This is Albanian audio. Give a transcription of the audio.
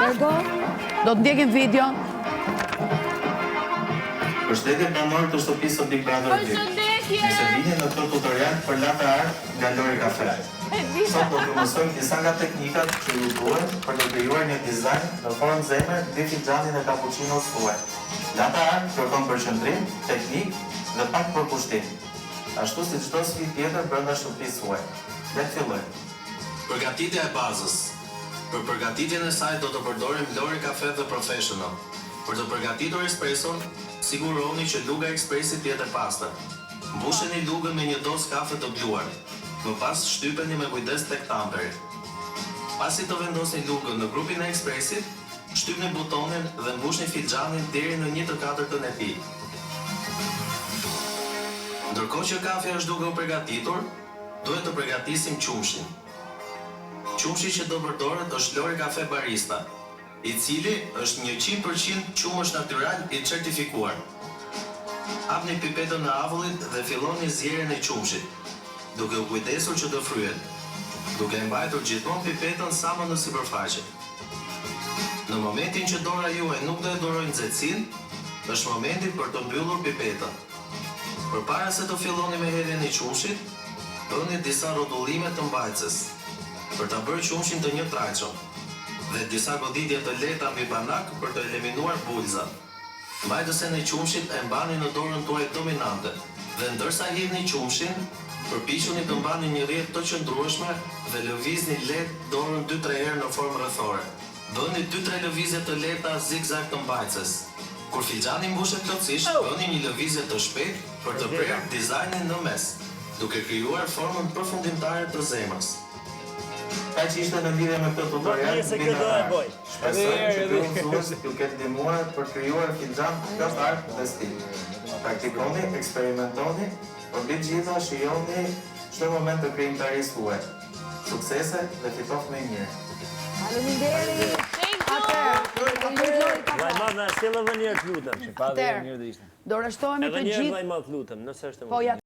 Dërgo, do të ndjekim video. Përshëndetje banor të shtëpisë Big Brother Big. Nëse vini në këtë tutorial për latte art nga Lori Cafe. Sot do t'ju mësojmë disa nga teknikat që ju duhen për të krijuar një dizajn në formë zemre mbi finxhanin e cappuccinos tuaj. Latte art kërkon përqendrim, teknik dhe pak përkushtim. Ashtu si çdo sfidë tjetër brenda shtëpisë tuaj. Le të fillojmë. Përgatitja e bazës. Për përgatitjen e saj do të përdorim Lori Cafe The Professional. Për të përgatitur espreson, siguroni që luga e ekspresit jetë e pastër. Mbusheni lugën me një dozë kafe të bluar. Më pas shtypeni me kujdes tek tamperi. Pasi të vendosni lugën në grupin e ekspresit, shtypni butonin dhe mbushni finxhanin deri në 1/4 e tij. Ndërkohë që kafja është duke u përgatitur, duhet të përgatisim qumshin. Qumshi që do përdoret është Lori Cafe Barista, i cili është 100% qumësh natyral i certifikuar. Hapni pipetën në avullit dhe filloni zgjerrjen e qumshit, duke u kujdesur që të fryhet, duke e mbajtur gjithmonë pipetën sa më në sipërfaqe. Në momentin që dora juaj nuk do e durojë nxehtësinë, është momenti për të mbyllur pipetën. Përpara se të filloni me hedhjen e qumshit, bëni disa rrotullime të mbajtëses për ta bërë qumshin të njëtrajtshëm dhe disa goditje të lehta mbi banak për të eliminuar bulzat. Mbajtësen e qumshit e mbani në dorën tuaj dominante dhe ndërsa hidhni qumshin, përpiquni të mbani një rrjedhë të qëndrueshme dhe lëvizni lehtë dorën 2-3 herë në formë rrethore. Bëni 2-3 lëvizje të lehta zigzag të mbajtëses. Kur finxhani mbushet plotësisht, bëni një lëvizje të shpejtë për të prerë dizajnin në mes, duke krijuar formën përfundimtare të zemrës. Ka që ishte në lidhje me këtë tutorial, shpresojmë që ky mësues t'ju ketë ndihmuar për të krijuar finxhan plot art dhe stil. Praktikoni, eksperimentoni, por mbi gjitha shijoni çdo moment të krijimtarisë tuaj. Suksese dhe fitoft më mirë. Faleminderit. Vajmadh na sjellë edhe një herë të lutem, që pa dhe mirë do ishte. Do rreshtohemi të gjithë. Vajmadh lutem, nëse është e Po ja